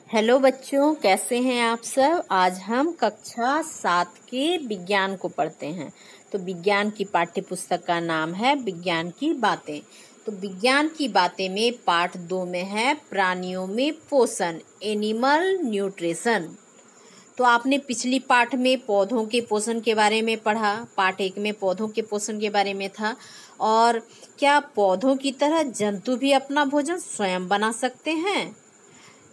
Hello बच्चों, कैसे हैं आप सब। आज हम कक्षा 7 के विज्ञान को पढ़ते हैं। तो विज्ञान की पाठ्य पुस्तक का नाम है विज्ञान की बातें। तो विज्ञान की बातें में पाठ 2 में है प्राणियों में पोषण, एनिमल न्यूट्रिशन। तो आपने पिछली पाठ में पौधों के पोषण के बारे में पढ़ा। पाठ 1 में पौधों के पोषण के बारे में था। और क्या पौधों की तरह जंतु भी अपना भोजन स्वयं बना सकते हैं?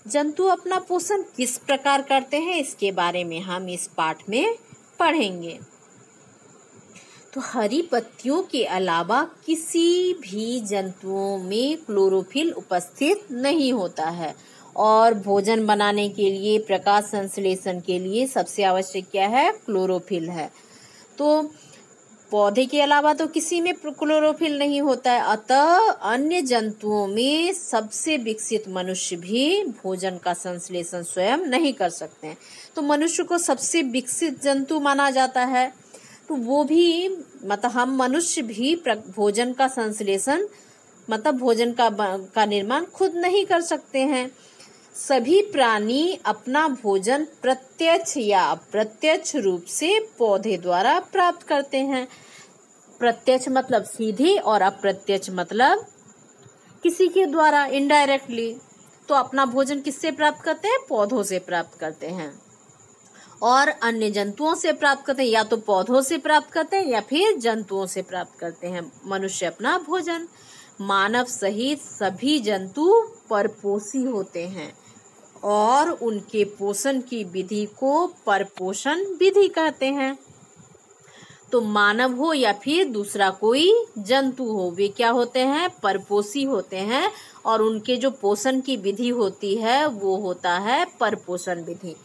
जंतु अपना पोषण किस प्रकार करते हैं, इसके बारे में हम इस पाठ में पढ़ेंगे। तो हरी पत्तियों के अलावा किसी भी जंतुओं में क्लोरोफिल उपस्थित नहीं होता है और भोजन बनाने के लिए, प्रकाश संश्लेषण के लिए सबसे आवश्यक क्या है? क्लोरोफिल है। तो पौधे के अलावा तो किसी में क्लोरोफिल नहीं होता है, अतः अन्य जंतुओं में सबसे विकसित मनुष्य भी भोजन का संश्लेषण स्वयं नहीं कर सकते हैं। तो मनुष्य को सबसे विकसित जंतु माना जाता है। तो वो भी हम मनुष्य भी भोजन का संश्लेषण भोजन का निर्माण खुद नहीं कर सकते हैं। सभी प्राणी अपना भोजन प्रत्यक्ष या अप्रत्यक्ष रूप से पौधे द्वारा प्राप्त करते हैं। प्रत्यक्ष मतलब सीधे और अप्रत्यक्ष मतलब किसी के द्वारा, इनडायरेक्टली। तो अपना भोजन किससे प्राप्त करते हैं? पौधों से प्राप्त करते हैं। और अन्य जंतुओं से प्राप्त करते हैं, या तो पौधों से प्राप्त करते हैं या फिर जंतुओं से प्राप्त करते हैं मनुष्य अपना भोजन। मानव सहित सभी जंतु परपोषी होते हैं और उनके पोषण की विधि को परपोषण विधि कहते हैं। तो मानव हो या फिर दूसरा कोई जंतु हो, वे क्या होते हैं? परपोषी होते हैं और उनके जो पोषण की विधि होती है वो होता है परपोषण विधि।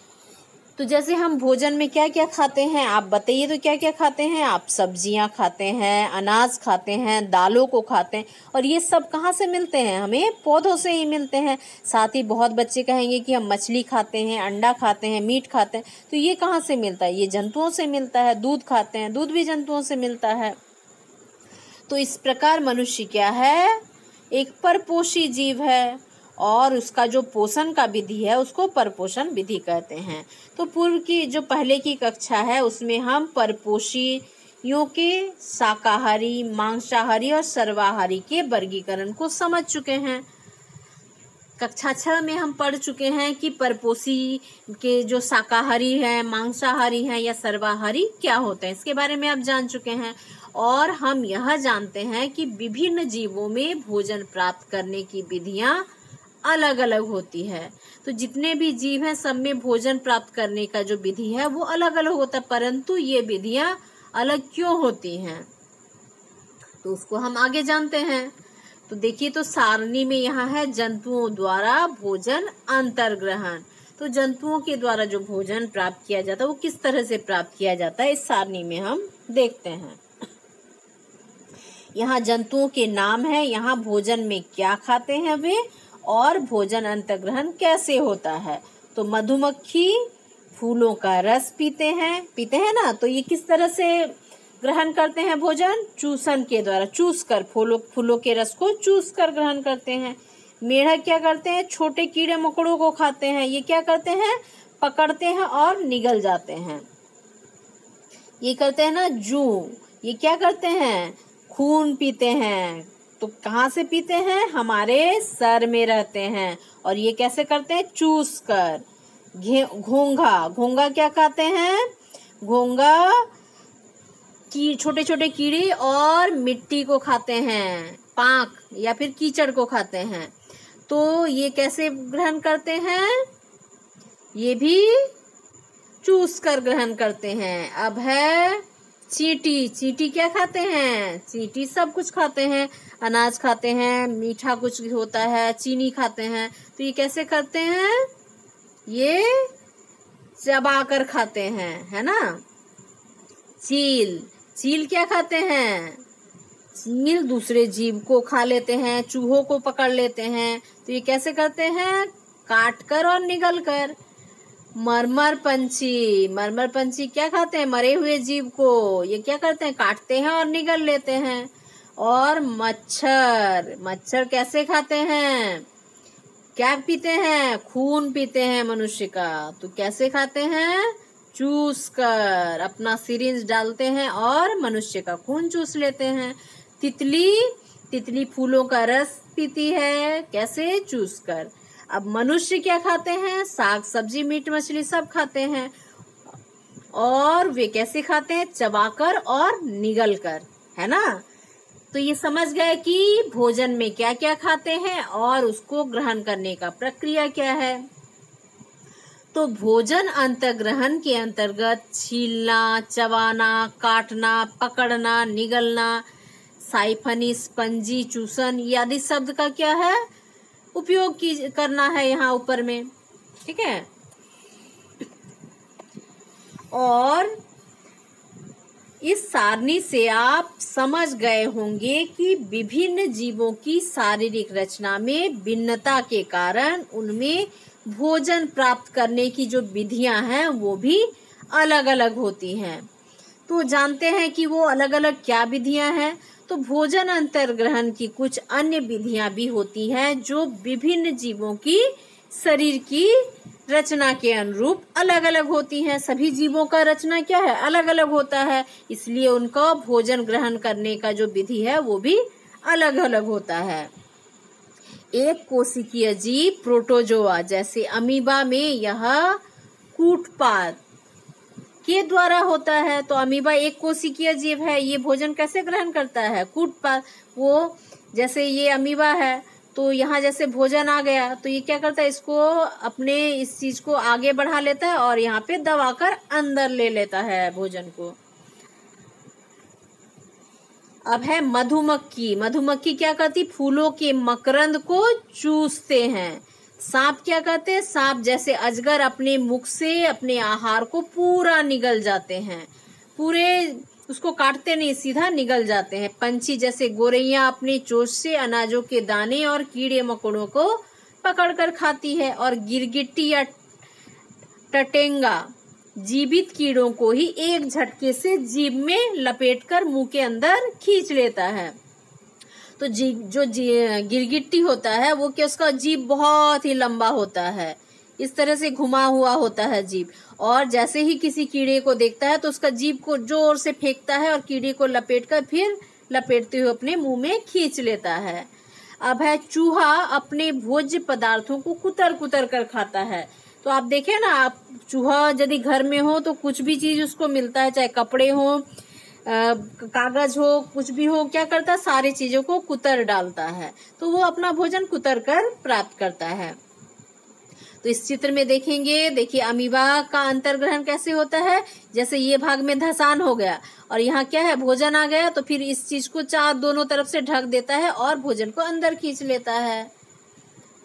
तो जैसे हम भोजन में क्या क्या खाते हैं, आप बताइए तो क्या क्या खाते हैं आप? सब्जियां खाते हैं, अनाज खाते हैं, दालों को खाते हैं। और ये सब कहाँ से मिलते हैं? हमें पौधों से ही मिलते हैं। साथ ही बहुत बच्चे कहेंगे कि हम मछली खाते हैं, अंडा खाते हैं, मीट खाते हैं। तो ये कहाँ से मिलता है? ये जंतुओं से मिलता है। दूध खाते हैं, दूध भी जंतुओं से मिलता है। तो इस प्रकार मनुष्य क्या है? एक परपोषी जीव है और उसका जो पोषण का विधि है उसको परपोषण विधि कहते हैं। तो पूर्व की जो पहले की कक्षा है उसमें हम परपोषियों के शाकाहारी, मांसाहारी और सर्वाहारी के वर्गीकरण को समझ चुके हैं। कक्षा 6 में हम पढ़ चुके हैं कि परपोषी के जो शाकाहारी है, मांसाहारी है या सर्वाहारी क्या होते हैं, इसके बारे में आप जान चुके हैं। और हम यह जानते हैं कि विभिन्न जीवों में भोजन प्राप्त करने की विधियां अलग अलग होती है। तो जितने भी जीव हैं सब में भोजन प्राप्त करने का जो विधि है वो अलग अलग होता है, परंतु ये विधियां अलग क्यों होती हैं तो उसको हम आगे जानते हैं। तो देखिए, तो सारणी में यहाँ है जंतुओं द्वारा भोजन अंतर्ग्रहण। तो जंतुओं के द्वारा जो भोजन प्राप्त किया जाता है वो किस तरह से प्राप्त किया जाता है, इस सारणी में हम देखते हैं। यहाँ जंतुओं के नाम है, यहाँ भोजन में क्या खाते हैं वे और भोजन अंतर्ग्रहण कैसे होता है। तो मधुमक्खी फूलों का रस पीते हैं ना। तो ये किस तरह से ग्रहण करते हैं भोजन? चूसन के द्वारा, चूस कर, फूलों के रस को चूस कर ग्रहण करते हैं। मेढक क्या करते हैं? छोटे कीड़े मकोड़ों को खाते हैं। ये क्या करते हैं? पकड़ते हैं और निगल जाते हैं। ये करते हैं ना जू। ये क्या करते हैं? खून पीते हैं। तो कहाँ से पीते हैं? हमारे सर में रहते हैं। और ये कैसे करते हैं? चूस कर। घोंघा क्या खाते हैं? घोंघा की छोटे छोटे कीड़े और मिट्टी को खाते हैं, पाक या फिर कीचड़ को खाते हैं। तो ये कैसे ग्रहण करते हैं? ये भी चूस कर ग्रहण करते हैं। अब है चींटी क्या खाते हैं? चींटी सब कुछ खाते हैं, अनाज खाते हैं, मीठा कुछ होता है, चीनी खाते हैं। तो ये कैसे करते हैं? ये चबा कर खाते हैं, है ना। चील क्या खाते हैं? चील दूसरे जीव को खा लेते हैं, चूहों को पकड़ लेते हैं। तो ये कैसे करते हैं? काट कर और निगल कर। मरमर पंछी क्या खाते हैं? मरे हुए जीव को। ये क्या करते हैं? काटते हैं और निगल लेते हैं। और मच्छर कैसे खाते हैं? क्या पीते हैं? खून पीते हैं मनुष्य का। तो कैसे खाते हैं? चूस कर, अपना सिरिंज डालते हैं और मनुष्य का खून चूस लेते हैं। तितली फूलों का रस पीती है, कैसे? चूस कर। अब मनुष्य क्या खाते हैं? साग सब्जी मीट मछली सब खाते हैं। और वे कैसे खाते हैं? चबाकर और निगल कर, है ना। तो ये समझ गए कि भोजन में क्या क्या खाते हैं और उसको ग्रहण करने का प्रक्रिया क्या है। तो भोजन अंतर्ग्रहण के अंतर्गत छीलना, चबाना, काटना, पकड़ना, निगलना, साइफनी, स्पंजी, चूसन आदि शब्द का क्या है? उपयोग करना है यहाँ ऊपर में, ठीक है। और इस सारणी से आप समझ गए होंगे कि विभिन्न जीवों की शारीरिक रचना में भिन्नता के कारण उनमें भोजन प्राप्त करने की जो विधियां हैं वो भी अलग अलग होती हैं। तो जानते हैं कि वो अलग अलग क्या विधियां हैं। तो भोजन अंतर्ग्रहण की कुछ अन्य विधियां भी होती हैं जो विभिन्न जीवों की शरीर की रचना के अनुरूप अलग अलग होती हैं। सभी जीवों का रचना क्या है? अलग अलग होता है, इसलिए उनका भोजन ग्रहण करने का जो विधि है वो भी अलग अलग होता है। एक कोशिकीय जीव प्रोटोजोआ जैसे अमीबा में यह कूटपाद के द्वारा होता है। तो अमीबा एक कोशिकीय जीव है, ये भोजन कैसे ग्रहण करता है? कूटपाद। वो जैसे ये अमीबा है तो यहाँ जैसे भोजन आ गया तो ये क्या करता है? इसको अपने इस चीज को आगे बढ़ा लेता है और यहाँ पे दबाकर अंदर ले लेता है भोजन को। अब है मधुमक्खी। मधुमक्खी क्या करती? फूलों के मकरंद को चूसते हैं। सांप क्या करते हैं? सांप जैसे अजगर अपने मुख से अपने आहार को पूरा निगल जाते हैं, पूरे उसको काटते नहीं, सीधा निगल जाते हैं। पंछी जैसे गोरैया अपने चोंच से अनाजों के दाने और कीड़े मकोड़ों को पकड़कर खाती है। और गिरगिट्टी या टटेंगा जीवित कीड़ों को ही एक झटके से जीभ में लपेटकर मुंह के अंदर खींच लेता है। तो गिरगिट्टी होता है वो क्या, उसका जीभ बहुत ही लंबा होता है, इस तरह से घुमा हुआ होता है जीभ। और जैसे ही किसी कीड़े को देखता है तो उसका जीभ को जोर से फेंकता है और कीड़े को लपेटकर फिर लपेटते हुए अपने मुंह में खींच लेता है। अब है चूहा अपने भोज्य पदार्थों को कुतर कुतर कर खाता है। तो आप देखें ना, आप चूहा यदि घर में हो तो कुछ भी चीज उसको मिलता है, चाहे कपड़े हो, कागज हो, कुछ भी हो, क्या करता है? सारी चीजों को कुतर डालता है। तो वो अपना भोजन कुतर कर प्राप्त करता है। तो इस चित्र में देखेंगे, देखिए अमीबा का अंतर्ग्रहण कैसे होता है। जैसे ये भाग में धसान हो गया और यहाँ क्या है? भोजन आ गया, तो फिर इस चीज को दोनों तरफ से ढक देता है और भोजन को अंदर खींच लेता है,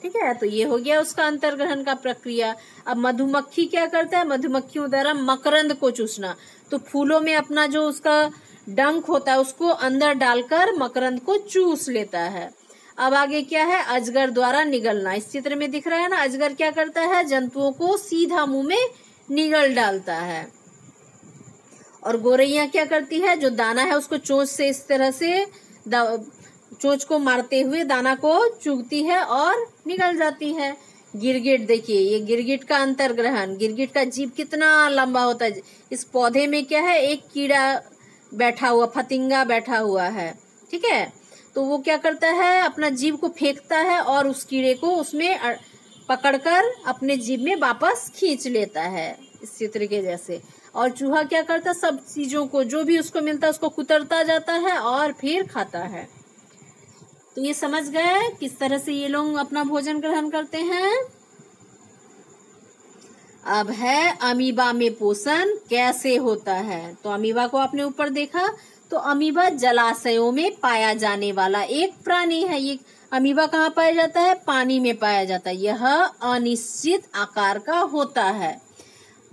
ठीक है। तो ये हो गया उसका अंतर्ग्रहण का प्रक्रिया। अब मधुमक्खी क्या करता है? मधुमक्खियों द्वारा मकरंद को चूसना। तो फूलों में अपना जो उसका डंक होता है उसको अंदर डालकर मकरंद को चूस लेता है। अब आगे क्या है? अजगर द्वारा निगलना। इस चित्र में दिख रहा है ना, अजगर क्या करता है? जंतुओं को सीधा मुंह में निगल डालता है। और गोरैया क्या करती है? जो दाना है उसको चोंच से इस तरह से चोंच को मारते हुए दाना को चुगती है और निगल जाती है। गिरगिट, देखिए ये गिरगिट का अंतर्ग्रहण। गिरगिट का जीभ कितना लंबा होता है। इस पौधे में क्या है? एक कीड़ा बैठा हुआ, फतिंगा बैठा हुआ है, ठीक है। तो वो क्या करता है? अपना जीभ को फेंकता है और उस कीड़े को उसमें पकड़कर अपने जीभ में वापस खींच लेता है, इस चित्र के जैसे। और चूहा क्या करता? सब चीजों को जो भी उसको मिलता है उसको कुतरता जाता है और फिर खाता है। तो ये समझ गए किस तरह से ये लोग अपना भोजन ग्रहण करते हैं। अब है अमीबा में पोषण कैसे होता है। तो अमीबा को आपने ऊपर देखा, तो अमीबा जलाशयों में पाया जाने वाला एक प्राणी है। ये अमीबा कहाँ पाया जाता है? पानी में पाया जाता है। यह अनिश्चित आकार का होता है।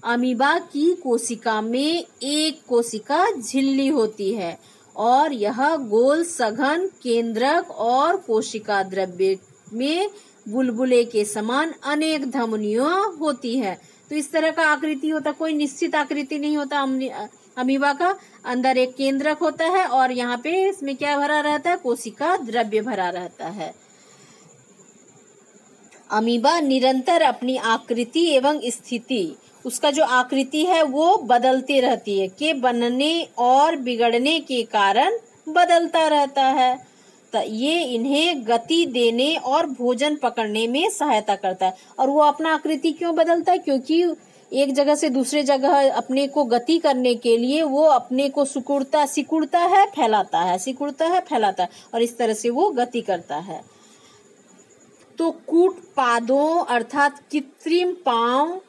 अमीबा की कोशिका में एक कोशिका झिल्ली होती है और यह गोल सघन केंद्रक और कोशिका द्रव्य में बुलबुले के समान अनेक धमनियां होती है। तो इस तरह का आकृति होता, कोई निश्चित आकृति नहीं होता अमीबा का। अंदर एक केंद्रक होता है और यहाँ पे इसमें क्या भरा रहता है? कोशिका द्रव्य भरा रहता है। अमीबा निरंतर अपनी आकृति एवं स्थिति, उसका जो आकृति है वो बदलती रहती है, के बनने और बिगड़ने के कारण बदलता रहता है। तो ये इन्हें गति देने और भोजन पकड़ने में सहायता करता है। और वो अपना आकृति क्यों बदलता है? क्योंकि एक जगह से दूसरे जगह अपने को गति करने के लिए वो अपने को सिकुड़ता है, फैलाता है, सिकुड़ता है, फैलाता है, और इस तरह से वो गति करता है। तो कूट पादों अर्थात कृत्रिम पांव,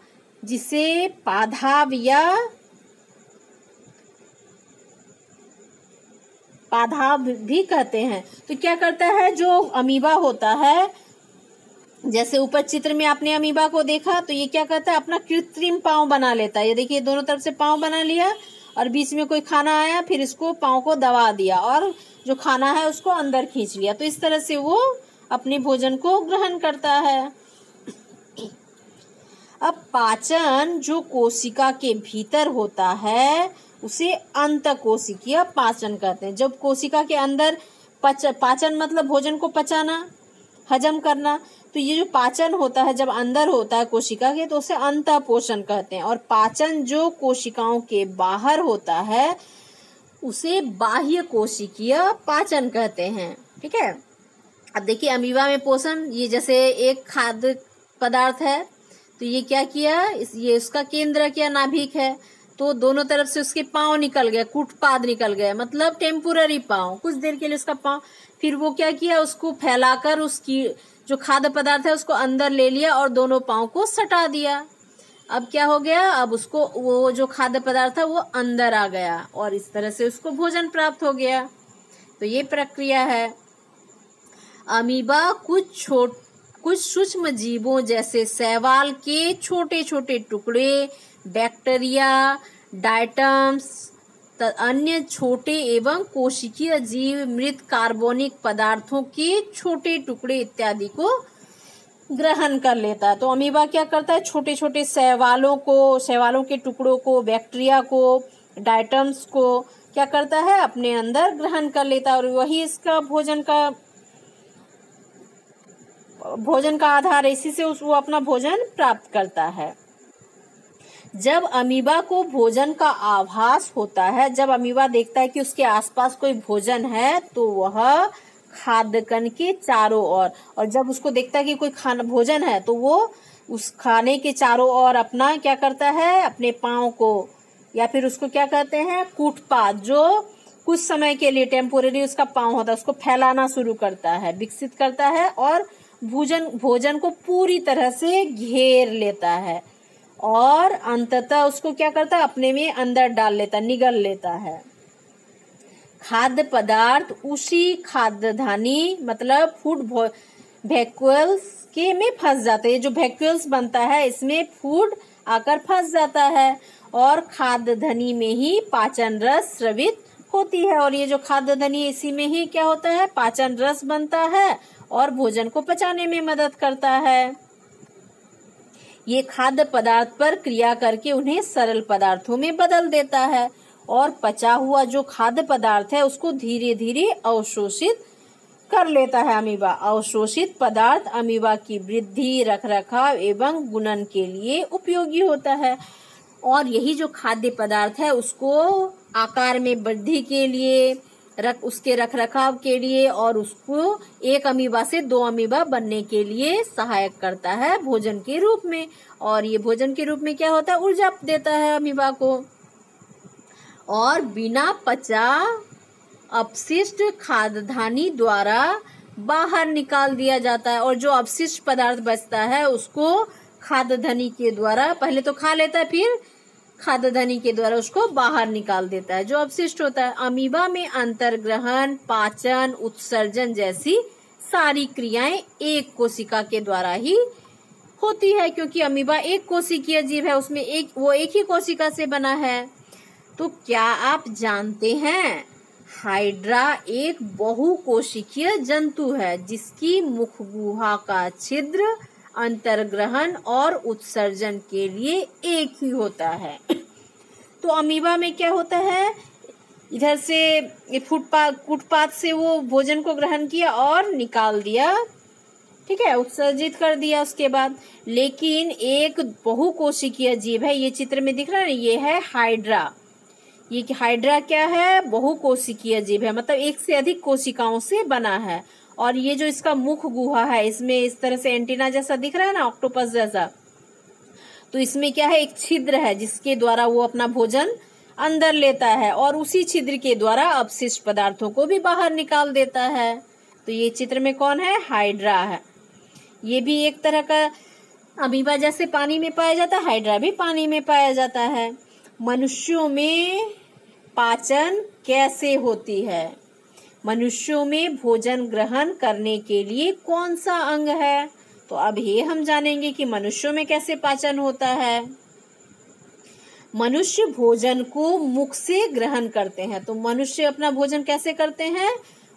जिसे पादाव या पादाव भी कहते हैं, तो क्या करता है, जो अमीबा होता है, जैसे ऊपर चित्र में आपने अमीबा को देखा, तो ये क्या करता है, अपना कृत्रिम पांव बना लेता है। ये देखिए दोनों तरफ से पांव बना लिया और बीच में कोई खाना आया, फिर इसको पांव को दबा दिया और जो खाना है उसको अंदर खींच लिया। तो इस तरह से वो अपने भोजन को ग्रहण करता है। अब पाचन जो कोशिका के भीतर होता है उसे अंतःकोशिकीय पाचन कहते हैं। जब कोशिका के अंदर पाचन मतलब भोजन को पचाना, हजम करना, तो ये जो पाचन होता है जब अंदर होता है कोशिका के, तो उसे अंतःपोषण कहते हैं। और पाचन जो कोशिकाओं के बाहर होता है उसे बाह्य कोशिकीय पाचन कहते हैं। ठीक है। अब देखिए अमीबा में पोषण, ये जैसे एक खाद्य पदार्थ है, तो ये क्या किया, ये उसका केंद्र क्या, नाभिक है, तो दोनों तरफ से उसके पांव निकल गए, कूटपाद निकल गए, मतलब टेम्पोररी पांव, कुछ देर के लिए उसका पांव, फिर वो क्या किया, उसको फैलाकर उसकी जो खाद्य पदार्थ है उसको अंदर ले लिया और दोनों पांव को सटा दिया। अब क्या हो गया, अब उसको वो जो खाद्य पदार्थ था वो अंदर आ गया और इस तरह से उसको भोजन प्राप्त हो गया। तो ये प्रक्रिया है। अमीबा कुछ सूक्ष्म जीवों जैसे शैवाल के छोटे छोटे टुकड़े, बैक्टीरिया, डायटम्स, अन्य छोटे एवं कोशिकीय जीव मृत कार्बनिक पदार्थों के छोटे टुकड़े इत्यादि को ग्रहण कर लेता है। तो अमीबा क्या करता है, छोटे छोटे शैवालों के टुकड़ों को, बैक्टीरिया को, डायटम्स को क्या करता है, अपने अंदर ग्रहण कर लेता है और वही इसका भोजन का आधार है। इसी से वो अपना भोजन प्राप्त करता है। जब अमीबा को भोजन का आभास होता है, जब अमीबा देखता है कि उसके आसपास कोई भोजन है, तो वह खाद्य कण के चारों ओर, और जब उसको देखता है कि कोई भोजन है, तो वो उस खाने के चारों ओर अपना क्या करता है, अपने पांव को, या फिर उसको क्या कहते हैं, कूटपाद, जो कुछ समय के लिए टेम्पोररी उसका पांव होता है, उसको फैलाना शुरू करता है, विकसित करता है और भोजन को पूरी तरह से घेर लेता है और अंततः उसको क्या करता है, अपने में अंदर डाल लेता, निगल लेता है। खाद्य पदार्थ उसी खाद्यधानी मतलब फूड वैक्यूल्स के में फंस जाते हैं। जो वैक्यूल्स बनता है इसमें फूड आकर फंस जाता है और खाद्यधनी में ही पाचन रस स्रावित होती है। और ये जो खाद्यधनी इसी में ही क्या होता है, पाचन रस बनता है और भोजन को पचाने में मदद करता है। ये खाद्य पदार्थ पर क्रिया करके उन्हें सरल पदार्थों में बदल देता है और पचा हुआ जो खाद्य पदार्थ है उसको धीरे धीरे अवशोषित कर लेता है अमीबा। अवशोषित पदार्थ अमीबा की वृद्धि, रखरखाव एवं गुणन के लिए उपयोगी होता है। और यही जो खाद्य पदार्थ है उसको आकार में वृद्धि के लिए, उसके रखरखाव के लिए और उसको एक अमीबा से 2 अमीबा बनने के लिए सहायक करता है भोजन के रूप में। और ये भोजन के रूप में क्या होता है, ऊर्जा देता है अमीबा को। और बिना पचा अपशिष्ट खाद्यधानी द्वारा बाहर निकाल दिया जाता है और जो अपशिष्ट पदार्थ बचता है उसको खाद्यधनी के द्वारा, पहले तो खा लेता है फिर खाद्यधनी के द्वारा उसको बाहर निकाल देता है जो अपशिष्ट होता है। अमीबा में अंतर्ग्रहण, पाचन, उत्सर्जन जैसी सारी क्रियाएं एक कोशिका के द्वारा ही होती है, क्योंकि अमीबा एक कोशिकीय जीव है, उसमें वो एक ही कोशिका से बना है। तो क्या आप जानते हैं, हाइड्रा एक बहुकोशिकीय जंतु है जिसकी मुख गुहा का छिद्र अंतर्ग्रहण और उत्सर्जन के लिए एक ही होता है। तो अमीबा में क्या होता है, इधर से कूटपाद से वो भोजन को ग्रहण किया और निकाल दिया ठीक है, उत्सर्जित कर दिया उसके बाद। लेकिन एक बहुकोशिकीय जीव है, ये चित्र में दिख रहा है ना, ये है हाइड्रा। ये हाइड्रा क्या है? बहुकोशिकीय जीव है, मतलब एक से अधिक कोशिकाओं से बना है। और ये जो इसका मुख गुहा है, इसमें इस तरह से एंटीना जैसा दिख रहा है ना, ऑक्टोपस जैसा, तो इसमें क्या है? एक छिद्र है जिसके द्वारा वो अपना भोजन अंदर लेता है और उसी छिद्र के द्वारा अपशिष्ट पदार्थों को भी बाहर निकाल देता है। तो ये चित्र में कौन है? हाइड्रा है। ये भी एक तरह का अमीबा जैसे पानी में पाया जाता है, हाइड्रा भी पानी में पाया जाता है। मनुष्यों में पाचन कैसे होती है? मनुष्यों में भोजन ग्रहण करने के लिए कौन सा अंग है? तो अब ये हम जानेंगे कि मनुष्यों में कैसे पाचन होता है। मनुष्य भोजन को मुख से ग्रहण करते हैं। तो मनुष्य अपना भोजन कैसे करते हैं?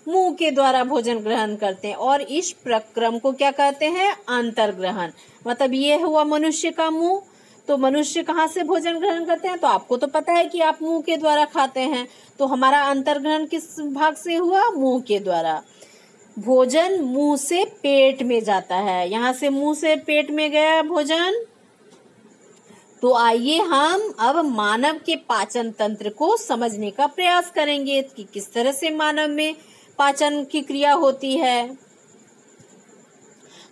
मुंह के द्वारा भोजन ग्रहण करते हैं। और इस प्रक्रम को क्या कहते हैं? अंतर्ग्रहण। मतलब ये हुआ मनुष्य का मुंह। तो मनुष्य कहाँ से भोजन ग्रहण करते हैं? तो आपको तो पता है कि आप मुंह के द्वारा खाते हैं। तो हमारा अंतर्ग्रहण किस भाग से हुआ? मुंह के द्वारा। भोजन मुंह से पेट में जाता है। यहाँ से मुंह से पेट में गया भोजन। तो आइए हम अब मानव के पाचन तंत्र को समझने का प्रयास करेंगे कि किस तरह से मानव में पाचन की क्रिया होती है।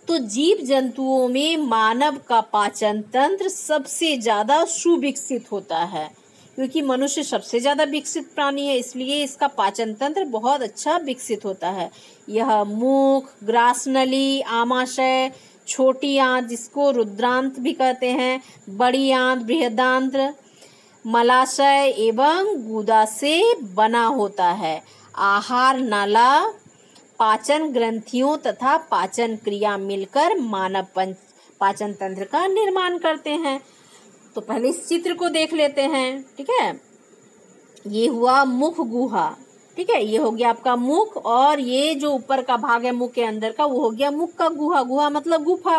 तो जीव जंतुओं में मानव का पाचन तंत्र सबसे ज्यादा सुविकसित होता है, क्योंकि मनुष्य सबसे ज्यादा विकसित प्राणी है, इसलिए इसका पाचन तंत्र बहुत अच्छा विकसित होता है। यह मुख, ग्रासनली, आमाशय, छोटी आंत जिसको रुद्रांत भी कहते हैं, बड़ी आंत, बृहदांत्र, मलाशय एवं गुदा से बना होता है। आहार नाला, पाचन ग्रंथियों तथा पाचन क्रिया मिलकर मानव पाचन तंत्र का निर्माण करते हैं। तो पहले इस चित्र को देख लेते हैं। ठीक है, ये हुआ मुख गुहा। ठीक है, ये हो गया आपका मुख, और ये जो ऊपर का भाग है मुख के अंदर का, वो हो गया मुख का गुहा। गुहा मतलब गुफा।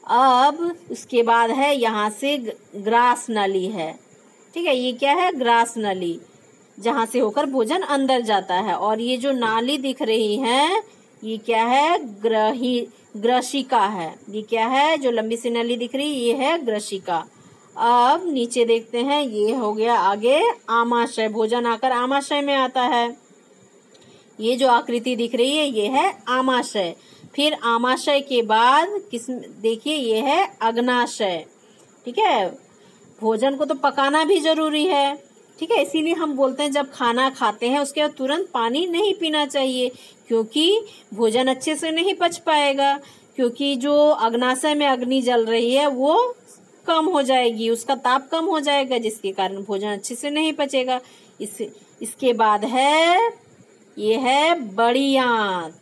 अब उसके बाद है यहाँ से ग्रास नली है। ठीक है, ये क्या है? ग्रास नली, जहां से होकर भोजन अंदर जाता है। और ये जो नाली दिख रही है, ये क्या है? ग्रशिका है। ये क्या है? जो लंबी सी नली दिख रही है, ये है ग्रशिका। अब नीचे देखते हैं, ये हो गया आगे आमाशय। भोजन आकर आमाशय में आता है। ये जो आकृति दिख रही है, ये है आमाशय। फिर आमाशय के बाद देखिए, ये है अग्नाशय। ठीक है, भोजन को तो पकाना भी जरूरी है। ठीक है, इसीलिए हम बोलते हैं जब खाना खाते हैं उसके बाद तुरंत पानी नहीं पीना चाहिए, क्योंकि भोजन अच्छे से नहीं पच पाएगा। क्योंकि जो अग्नाशय में अग्नि जल रही है वो कम हो जाएगी, उसका ताप कम हो जाएगा, जिसके कारण भोजन अच्छे से नहीं पचेगा। इसके बाद है, ये है बड़ी आंत।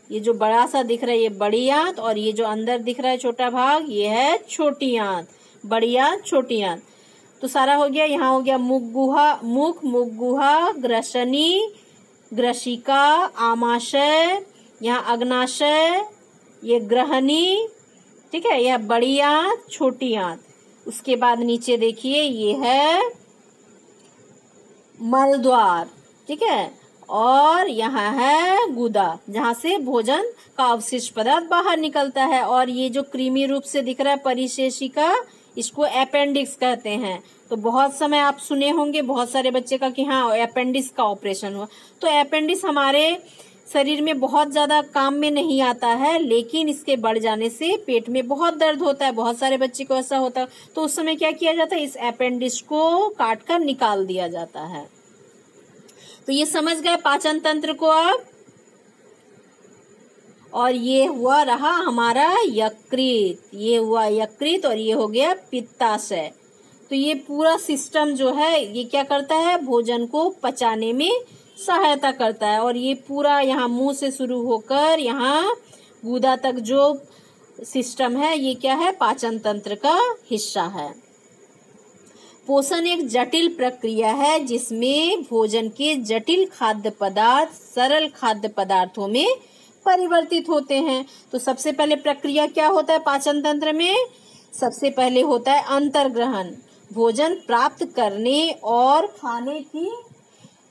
ये जो बड़ा सा दिख रहा है, ये बड़ी आंत, और ये जो अंदर दिख रहा है छोटा भाग, ये है छोटी आंत। बड़ी आंत, छोटी आंत। तो सारा हो गया। यहाँ हो गया मुख गुहा, ग्रसनी, ग्रशिका, आमाशय, यहाँ अग्नाशय, ये ग्रहणी। ठीक है, यह बड़ी आंत, छोटी आंत। उसके बाद नीचे देखिए, ये है मलद्वार। ठीक है, और यहाँ है गुदा, जहाँ से भोजन का अवशिष्ट पदार्थ बाहर निकलता है। और ये जो कृमि रूप से दिख रहा है परिशेषिका, इसको अपेंडिक्स कहते हैं। तो बहुत समय आप सुने होंगे बहुत सारे बच्चे का कि हाँ अपेंडिक्स का ऑपरेशन हुआ। तो अपेंडिक्स हमारे शरीर में बहुत ज्यादा काम में नहीं आता है, लेकिन इसके बढ़ जाने से पेट में बहुत दर्द होता है। बहुत सारे बच्चे को ऐसा होता है। तो उस समय क्या किया जाता है? इस अपेंडिक्स को काट कर निकाल दिया जाता है। तो ये समझ गए पाचन तंत्र को आप। और ये हुआ रहा हमारा यकृत। ये हुआ यकृत, और ये हो गया पित्ताशय। तो ये पूरा सिस्टम जो है, ये क्या करता है? भोजन को पचाने में सहायता करता है। और ये पूरा यहाँ मुंह से शुरू होकर यहाँ गुदा तक जो सिस्टम है, ये क्या है? पाचन तंत्र का हिस्सा है। पोषण एक जटिल प्रक्रिया है जिसमें भोजन के जटिल खाद्य पदार्थ सरल खाद्य पदार्थों में परिवर्तित होते हैं। तो सबसे पहले प्रक्रिया क्या होता है पाचन तंत्र में? सबसे पहले होता है अंतर्ग्रहण। भोजन प्राप्त करने और खाने की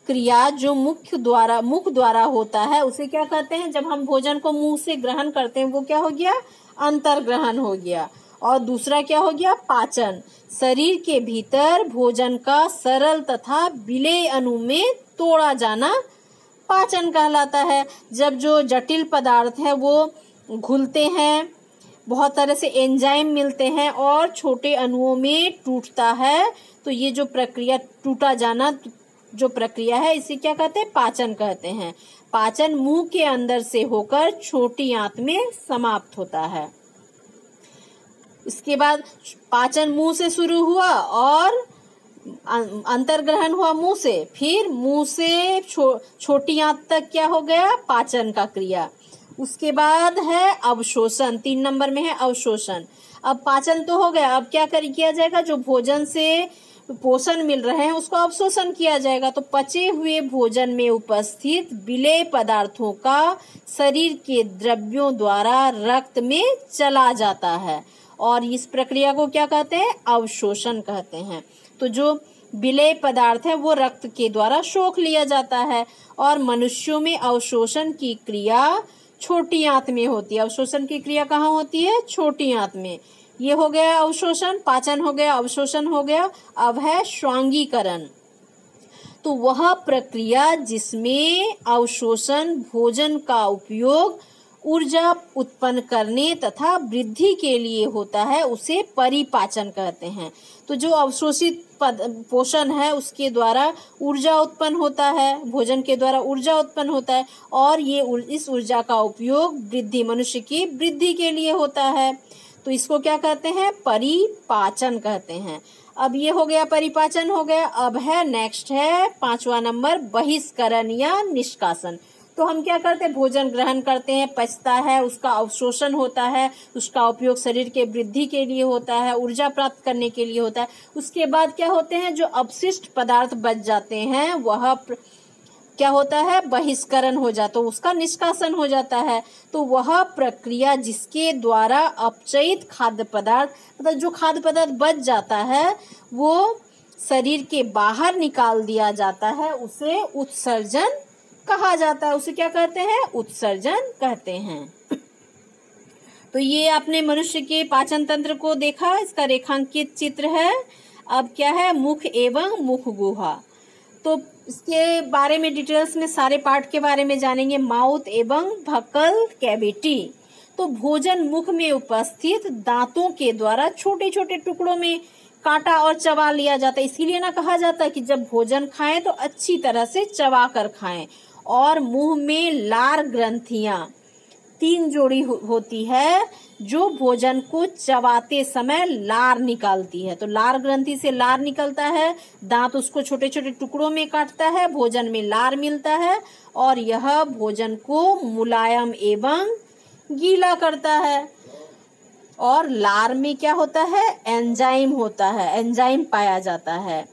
क्रिया जो मुख द्वारा होता है उसे क्या कहते हैं? जब हम भोजन को मुंह से ग्रहण करते हैं वो क्या हो गया? अंतर्ग्रहण हो गया। और दूसरा क्या हो गया? पाचन। शरीर के भीतर भोजन का सरल तथा विलेय अणु में तोड़ा जाना पाचन कहलाता है। जब जो जटिल पदार्थ है वो घुलते हैं, बहुत तरह से एंजाइम मिलते हैं और छोटे अणुओं में टूटता है, तो ये जो प्रक्रिया, टूटा जाना जो प्रक्रिया है, इसे क्या कहते हैं? पाचन कहते हैं। पाचन मुंह के अंदर से होकर छोटी आंत में समाप्त होता है। इसके बाद पाचन मुंह से शुरू हुआ और अंतर्ग्रहण हुआ मुंह से, फिर मुंह से छोटी आंत तक क्या हो गया? पाचन का क्रिया। उसके बाद है अवशोषण, 3 नंबर में है अवशोषण। अब पाचन तो हो गया, अब क्या किया जाएगा? जो भोजन से पोषण मिल रहे हैं उसको अवशोषण किया जाएगा। तो पचे हुए भोजन में उपस्थित विलेय पदार्थों का शरीर के द्रव्यों द्वारा रक्त में चला जाता है और इस प्रक्रिया को क्या कहते हैं? अवशोषण कहते हैं। तो जो विलेय पदार्थ है वो रक्त के द्वारा सोख लिया जाता है और मनुष्यों में अवशोषण की क्रिया छोटी आंत में होती है। अवशोषण की क्रिया कहाँ होती है? छोटी आंत में। ये हो गया अवशोषण, पाचन हो गया, अवशोषण हो गया। अब है श्वांगीकरण। तो वह प्रक्रिया जिसमें अवशोषण भोजन का उपयोग ऊर्जा उत्पन्न करने तथा वृद्धि के लिए होता है उसे परिपाचन कहते हैं। तो जो अवशोषित पोषण है उसके द्वारा ऊर्जा उत्पन्न होता है, भोजन के द्वारा ऊर्जा उत्पन्न होता है और ये इस ऊर्जा का उपयोग वृद्धि, मनुष्य की वृद्धि के लिए होता है। तो इसको क्या कहते हैं? परिपाचन कहते हैं। अब ये हो गया, परिपाचन हो गया। अब है नेक्स्ट है 5वां नंबर बहिष्करण या निष्कासन। तो हम क्या करते हैं? भोजन ग्रहण करते हैं, पचता है, उसका अवशोषण होता है, उसका उपयोग शरीर के वृद्धि के लिए होता है, ऊर्जा प्राप्त करने के लिए होता है। उसके बाद क्या होते हैं? जो अपशिष्ट पदार्थ बच जाते हैं वह क्या होता है? बहिष्करण हो जाता है, उसका निष्कासन हो जाता है। तो वह प्रक्रिया जिसके द्वारा अपचयित खाद्य पदार्थ, मतलब जो खाद्य पदार्थ बच जाता है वो शरीर के बाहर निकाल दिया जाता है, उसे उत्सर्जन कहा जाता है। उसे क्या कहते हैं? उत्सर्जन कहते हैं। तो ये आपने मनुष्य के पाचन तंत्र को देखा, इसका रेखांकित चित्र है। अब क्या है? मुख एवं मुख गुहा। तो इसके बारे में डिटेल्स में सारे पार्ट के बारे में जानेंगे। माउथ एवं भकल कैविटी। तो भोजन मुख में उपस्थित दांतों के द्वारा छोटे छोटे टुकड़ों में काटा और चबा लिया जाता है। इसीलिए ना कहा जाता है कि जब भोजन खाएं तो अच्छी तरह से चबा कर खाएं। और मुंह में लार ग्रंथियां 3 जोड़ी होती है जो भोजन को चबाते समय लार निकालती है। तो लार ग्रंथि से लार निकलता है, दांत उसको छोटे छोटे टुकड़ों में काटता है, भोजन में लार मिलता है और यह भोजन को मुलायम एवं गीला करता है। और लार में क्या होता है? एंजाइम होता है, एंजाइम पाया जाता है।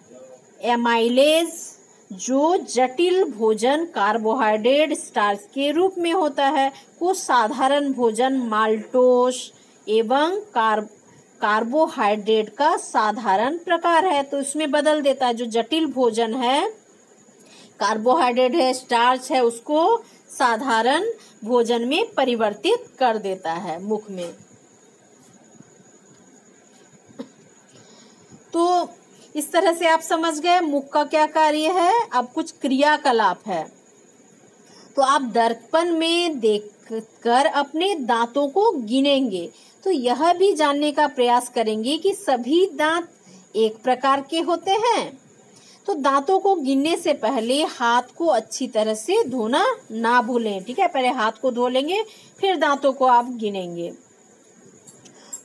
एमाइलेज जो जटिल भोजन कार्बोहाइड्रेट स्टार्च के रूप में होता है वो साधारण भोजन माल्टोस एवं कार्बोहाइड्रेट का साधारण प्रकार है। तो इसमें बदल देता है। जो जटिल भोजन है, कार्बोहाइड्रेट है, स्टार्च है, उसको साधारण भोजन में परिवर्तित कर देता है मुख में। तो इस तरह से आप समझ गए मुख का क्या कार्य है। अब कुछ क्रियाकलाप है। तो आप दर्पण में देखकर अपने दांतों को गिनेंगे। तो यह भी जानने का प्रयास करेंगे कि सभी दांत एक प्रकार के होते हैं। तो दांतों को गिनने से पहले हाथ को अच्छी तरह से धोना ना भूलें। ठीक है, पहले हाथ को धो लेंगे फिर दांतों को आप गिनेंगे।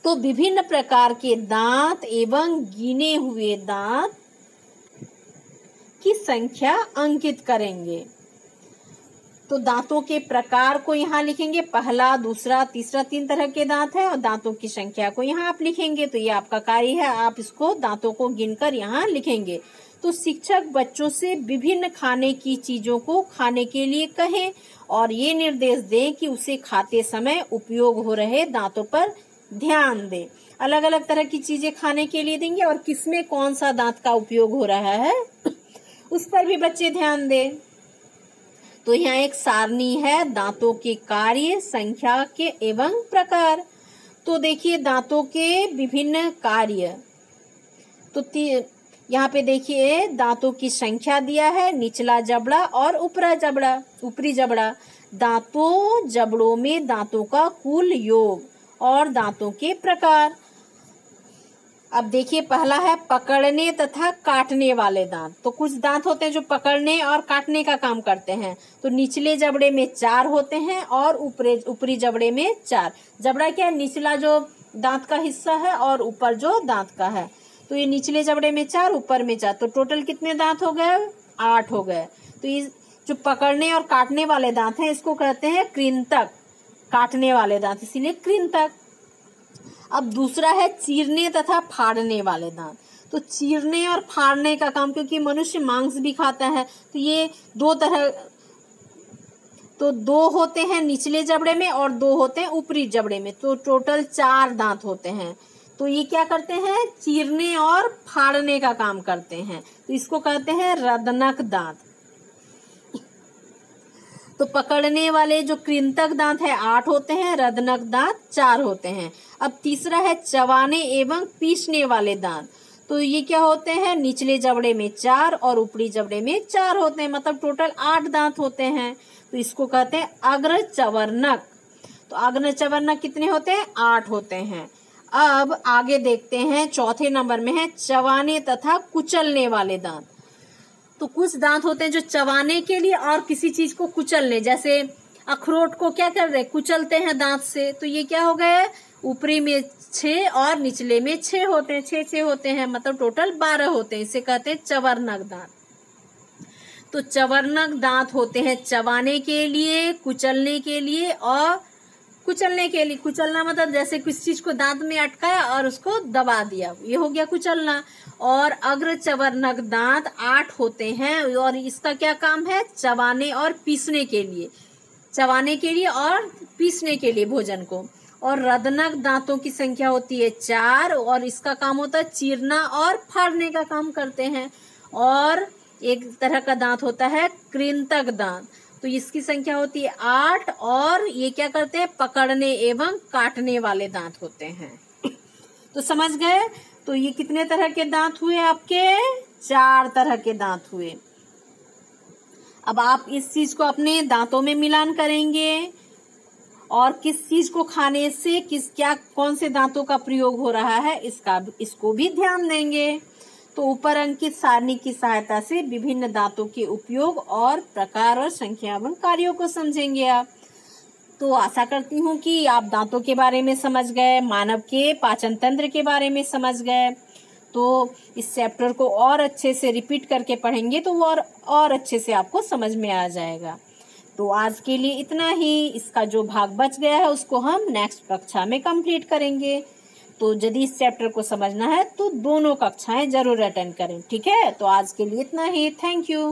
तो विभिन्न प्रकार के दांत एवं गिने हुए दांत की संख्या अंकित करेंगे। तो दांतों के प्रकार को यहाँ लिखेंगे, पहला, दूसरा, तीसरा, 3 तरह के दांत है और दांतों की संख्या को यहाँ आप लिखेंगे। तो ये आपका कार्य है, आप इसको दांतों को गिनकर यहाँ लिखेंगे। तो शिक्षक बच्चों से विभिन्न खाने की चीजों को खाने के लिए कहें और ये निर्देश दें कि उसे खाते समय उपयोग हो रहे दांतों पर ध्यान दें। अलग अलग तरह की चीजें खाने के लिए देंगे और किसमें कौन सा दांत का उपयोग हो रहा है उस पर भी बच्चे ध्यान दें। तो यहाँ एक सारणी है दांतों के कार्य, संख्या के एवं प्रकार। तो देखिए दांतों के विभिन्न कार्य। तो यहाँ पे देखिए दांतों की संख्या दिया है, निचला जबड़ा और ऊपरी जबड़ा। दांतों जबड़ों में दांतों का कुल योग और दांतों के प्रकार। अब देखिए पहला है पकड़ने तथा काटने वाले दांत। तो कुछ दांत होते हैं जो पकड़ने और काटने का काम करते हैं। तो निचले जबड़े में 4 होते हैं और ऊपरी जबड़े में 4। जबड़ा क्या है? निचला जो दांत का हिस्सा है और ऊपर जो दांत का है। तो ये निचले जबड़े में 4, ऊपर में 4। तो टोटल कितने दांत हो गए? 8 हो गए। तो ये जो पकड़ने और काटने वाले दांत हैं इसको कहते हैं कृंतक। काटने वाले दांत इसीलिए कृंतक। अब दूसरा है चीरने तथा फाड़ने वाले दांत। तो चीरने और फाड़ने का काम, क्योंकि मनुष्य मांस भी खाता है, तो ये दो होते हैं निचले जबड़े में और 2 होते हैं ऊपरी जबड़े में। तो टोटल 4 दांत होते हैं। तो ये क्या करते हैं? चीरने और फाड़ने का काम करते हैं। तो इसको कहते हैं रदनक दांत। तो पकड़ने वाले जो कृंतक दांत है 8 होते हैं, रदनक दांत 4 होते हैं। अब तीसरा है चबाने एवं पीसने वाले दांत। तो ये क्या होते हैं? निचले जबड़े में 4 और ऊपरी जबड़े में 4 होते हैं, मतलब टोटल 8 दांत होते हैं। तो इसको कहते हैं अग्र चवर्णक। तो अग्र चवर्णक कितने होते हैं? 8 होते हैं। अब आगे देखते हैं, चौथे नंबर में है चबाने तथा कुचलने वाले दांत। तो कुछ दांत होते हैं जो चबाने के लिए और किसी चीज को कुचलने, जैसे अखरोट को क्या कर रहे हैं? कुचलते हैं दांत से। तो ये क्या हो गए? ऊपरी में 6 और निचले में 6 होते हैं, 6 होते हैं, मतलब टोटल 12 होते हैं। इसे कहते हैं चवर्णक दांत। तो चवर्णक दांत होते हैं चबाने के लिए, कुचलने के लिए और कुचलने के लिए। कुचलना मतलब जैसे किसी चीज को दांत में अटकाया और उसको दबा दिया, ये हो गया कुचलना। और अग्र चवर्णक दांत 8 होते हैं और इसका क्या काम है? चबाने और पीसने के लिए, चबाने के लिए और पीसने के लिए भोजन को। और रदनक दांतों की संख्या होती है 4 और इसका काम होता है चीरना और फाड़ने का काम करते हैं। और एक तरह का दांत होता है कृंतक दांत। तो इसकी संख्या होती है 8 और ये क्या करते हैं? पकड़ने एवं काटने वाले दांत होते हैं। तो समझ गए? तो ये कितने तरह के दांत हुए आपके? 4 तरह के दांत हुए। अब आप इस चीज को अपने दांतों में मिलान करेंगे और किस चीज को खाने से कौन से दांतों का प्रयोग हो रहा है इसको भी ध्यान देंगे। तो ऊपर अंकित सारणी की सहायता से विभिन्न दांतों के उपयोग और प्रकार और संख्या एवं कार्यों को समझेंगे आप। तो आशा करती हूँ कि आप दांतों के बारे में समझ गए, मानव के पाचन तंत्र के बारे में समझ गए। तो इस चैप्टर को और अच्छे से रिपीट करके पढ़ेंगे तो वो और अच्छे से आपको समझ में आ जाएगा। तो आज के लिए इतना ही। इसका जो भाग बच गया है उसको हम नेक्स्ट कक्षा में कंप्लीट करेंगे। तो यदि इस चैप्टर को समझना है तो दोनों कक्षाएं जरूर अटेंड करें, ठीक है? तो आज के लिए इतना ही। Thank you.